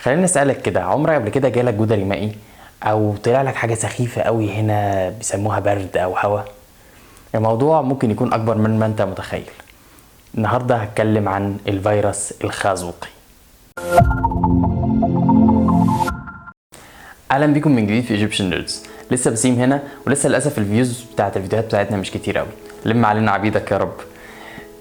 خليني اسالك كده، عمرك قبل كده جالك جدري مائي او طلع لك حاجه سخيفه قوي هنا بيسموها برد او هوا؟ الموضوع ممكن يكون اكبر من ما انت متخيل. النهارده هتكلم عن الفيروس الخازوقي. اهلا بيكم من جديد في ايجيبشن نيردز. لسه بسيم هنا، ولسه للاسف الفيوز بتاعت الفيديوهات بتاعتنا مش كتير قوي. لم علينا عبيدك يا رب.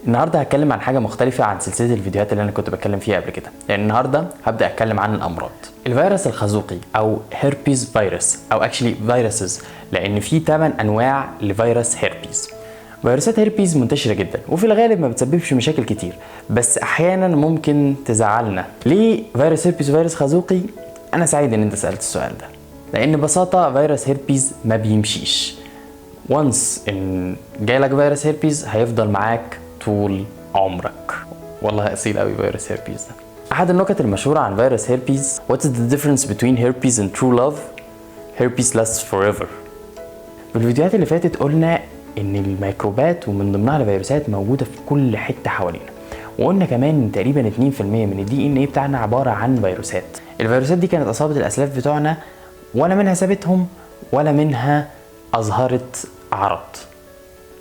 النهارده هتكلم عن حاجه مختلفه عن سلسله الفيديوهات اللي انا كنت بتكلم فيها قبل كده، لان النهارده هبدا اتكلم عن الامراض. الفيروس الخازوقي او هيربيز فيروس او اكشلي فيروسز، لان في 8 انواع لفيروس هيربيز. فيروسات هيربيز منتشره جدا وفي الغالب ما بتسببش مشاكل كتير، بس احيانا ممكن تزعلنا. ليه فيروس هيربيز وفيروس خازوقي؟ انا سعيد ان انت سالت السؤال ده، لان ببساطه فيروس هيربيز ما بيمشيش. وانس ان جالك فيروس هيربيز هيفضل معاك طول عمرك. والله اصيل قوي فيروس هيربيز ده. احد النكت المشهوره عن فيروس هيربيز: What is the difference between herpes and true love? Herpes lasts forever. في الفيديوهات اللي فاتت قلنا ان الميكروبات ومن ضمنها الفيروسات موجوده في كل حته حوالينا، وقلنا كمان ان تقريبا 2% من الدي ان ايه بتاعنا عباره عن فيروسات. الفيروسات دي كانت اصابت الاسلاف بتوعنا، ولا منها سابتهم ولا منها اظهرت اعراض،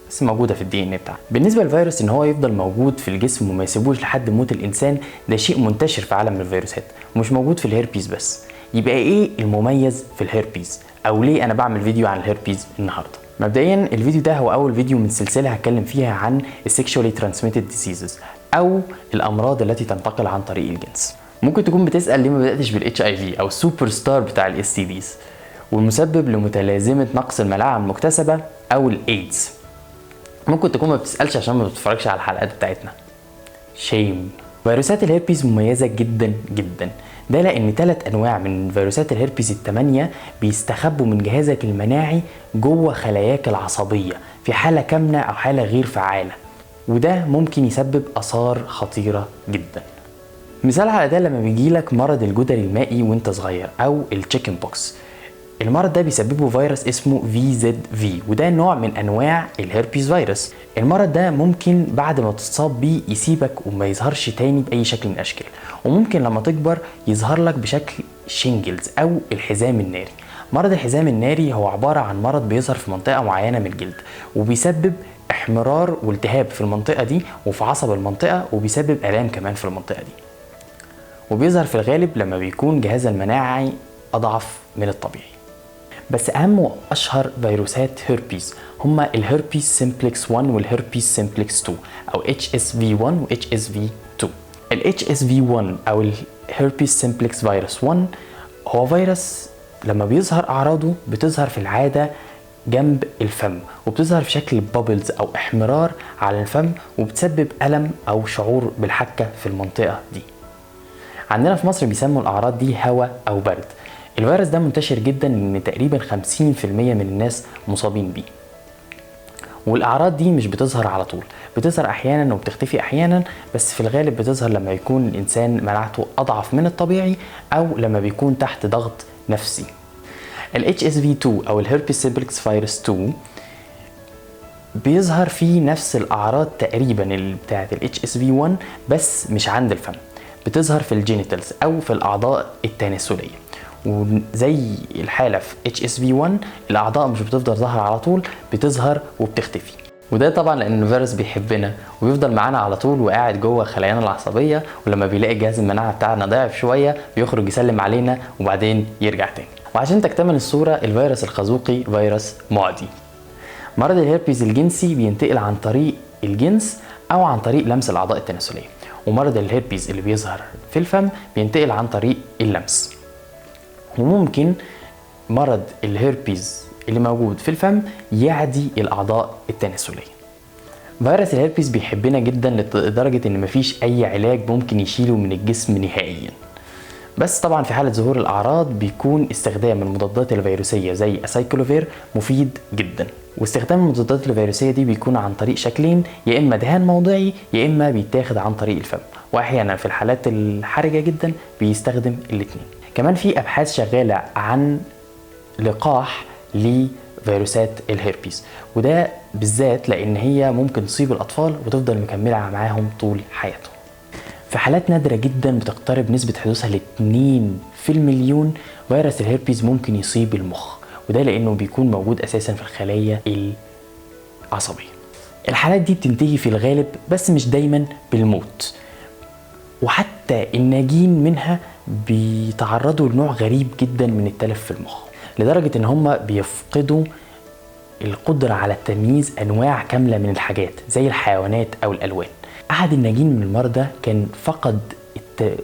بس موجوده في الدي ان بتاعنا. بالنسبه للفيروس ان هو يفضل موجود في الجسم وما يسيبوش لحد موت الانسان، ده شيء منتشر في عالم الفيروسات ومش موجود في الهيربيز بس. يبقى ايه المميز في الهيربيز، او ليه انا بعمل فيديو عن الهيربيز النهارده؟ مبدئيا الفيديو ده هو اول فيديو من سلسله هتكلم فيها عن السكشوالي ترانسميتد ديزيزز او الامراض التي تنتقل عن طريق الجنس. ممكن تكون بتسال ليه ما بداتش بالاتش اي في او السوبر ستار بتاع الاس تي ديز والمسبب لمتلازمه نقص المناعه المكتسبه او الايدز. ممكن تكون ما بتسالش عشان ما بتتفرجش على الحلقات بتاعتنا. شيم. فيروسات الهيربيز مميزه جدا جدا، ده لان 3 انواع من فيروسات الهيربيز ال8 بيستخبوا من جهازك المناعي جوه خلاياك العصبيه في حاله كامنه او حاله غير فعاله، وده ممكن يسبب اثار خطيره جدا. مثال على ده لما بيجيلك مرض الجدري المائي وانت صغير او التشيكن بوكس. المرض ده بيسببه فيروس اسمه VZV، وده نوع من انواع الهيربيز فيروس. المرض ده ممكن بعد ما تتصاب بيه يسيبك وما يظهرش تاني باي شكل من الاشكال، وممكن لما تكبر يظهر لك بشكل شينجلز او الحزام الناري. مرض الحزام الناري هو عبارة عن مرض بيظهر في منطقة معينة من الجلد، وبيسبب احمرار والتهاب في المنطقة دي وفي عصب المنطقة، وبيسبب آلام كمان في المنطقة دي، وبيظهر في الغالب لما بيكون جهاز المناعي أضعف من الطبيعي. بس اهم واشهر فيروسات هيربيز هما الهيربيز سيمبلكس 1 والهيربيز سيمبلكس 2 او HSV1 و HSV2. ال HSV1 او الهيربيز سيمبلكس فيروس 1 هو فيروس لما بيظهر اعراضه بتظهر في العاده جنب الفم، وبتظهر في شكل بابلز او احمرار على الفم، وبتسبب الم او شعور بالحكه في المنطقه دي. عندنا في مصر بيسموا الاعراض دي هوا او برد. الفيروس ده منتشر جدا لان تقريبا 50% من الناس مصابين بيه، والاعراض دي مش بتظهر على طول، بتظهر احيانا وبتختفي احيانا، بس في الغالب بتظهر لما يكون الانسان مناعته اضعف من الطبيعي او لما بيكون تحت ضغط نفسي. ال HSV2 او الهيربيز سيمبلكس فيروس 2 بيظهر فيه نفس الاعراض تقريبا اللي بتاعت ال HSV1 بس مش عند الفم، بتظهر في الجينيتالز او في الاعضاء التناسليه. وزي الحالة في HSV1 الأعضاء مش بتفضل ظاهرة على طول، بتظهر وبتختفي، وده طبعا لأن الفيروس بيحبنا وبيفضل معانا على طول وقاعد جوه خلايانا العصبية، ولما بيلاقي جهاز المناعة بتاعنا ضعف شوية بيخرج يسلم علينا وبعدين يرجع تاني. وعشان تكتمل الصورة، الفيروس الخازوقي فيروس معدي. مرض الهيربيز الجنسي بينتقل عن طريق الجنس أو عن طريق لمس الأعضاء التناسلية، ومرض الهيربيز اللي بيظهر في الفم بينتقل عن طريق اللمس. وممكن مرض الهيربيز اللي موجود في الفم يعدي الأعضاء التناسلية. فيروس الهيربيز بيحبنا جدا لدرجة ان مفيش اي علاج ممكن يشيله من الجسم نهائيا، بس طبعا في حالة ظهور الأعراض بيكون استخدام المضادات الفيروسية زي اسايكلوفير مفيد جدا. واستخدام المضادات الفيروسية دي بيكون عن طريق شكلين، يا اما دهان موضعي يا اما بيتاخد عن طريق الفم، واحيانا في الحالات الحرجة جدا بيستخدم الاتنين. كمان في ابحاث شغالة عن لقاح لفيروسات الهيربيز، وده بالذات لان هي ممكن تصيب الاطفال وتفضل مكملة معاهم طول حياتهم. في حالات نادرة جدا بتقترب نسبة حدوثها ل 2 في المليون فيروس الهيربيز ممكن يصيب المخ، وده لأنه بيكون موجود أساسا في الخلايا العصبية. الحالات دي بتنتهي في الغالب بس مش دايما بالموت، وحتى الناجين منها بيتعرضوا لنوع غريب جدا من التلف في المخ، لدرجة ان هم بيفقدوا القدرة على تمييز انواع كاملة من الحاجات زي الحيوانات او الالوان. احد الناجين من المرض ده كان فقد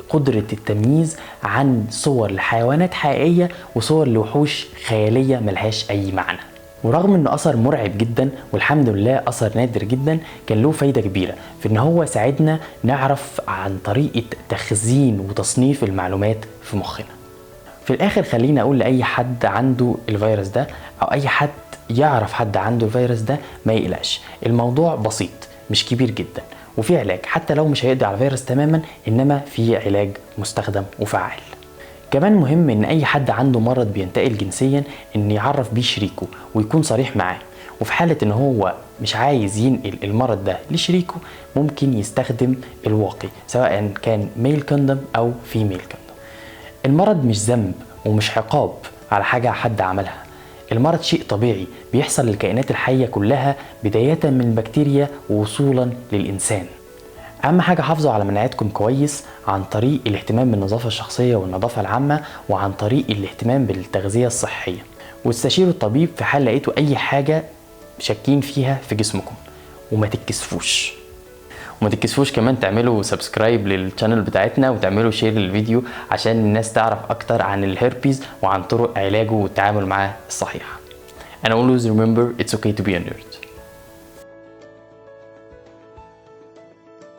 قدرة التمييز عن صور لحيوانات حقيقية وصور لوحوش خيالية ملهاش اي معنى. ورغم انه اثر مرعب جدا والحمد لله اثر نادر جدا، كان له فايدة كبيرة في ان هو ساعدنا نعرف عن طريقة تخزين وتصنيف المعلومات في مخنا. في الاخر خلينا اقول لاي حد عنده الفيروس ده او اي حد يعرف حد عنده الفيروس ده ما يقلقش، الموضوع بسيط مش كبير جدا، وفي علاج حتى لو مش هيقضي على الفيروس تماما، انما في علاج مستخدم وفعال. كمان مهم ان اي حد عنده مرض بينتقل جنسيا ان يعرف بيه شريكه ويكون صريح معاه، وفي حالة ان هو مش عايز ينقل المرض ده لشريكه ممكن يستخدم الواقي سواء كان ميل كوندوم او فيميل كوندوم. المرض مش ذنب ومش عقاب على حاجة حد عملها، المرض شيء طبيعي بيحصل للكائنات الحية كلها بداية من البكتيريا ووصولا للإنسان. أهم حاجة حافظوا على مناعتكم كويس عن طريق الاهتمام بالنظافة الشخصية والنظافة العامة، وعن طريق الاهتمام بالتغذية الصحية، واستشيروا الطبيب في حال لقيتوا أي حاجة شاكين فيها في جسمكم، وما تتكسفوش كمان تعملوا سبسكرايب للشانل بتاعتنا وتعملوا شير للفيديو عشان الناس تعرف أكتر عن الهيربيز وعن طرق علاجه والتعامل معاه الصحيحة. And always remember it's okay to be a nerd.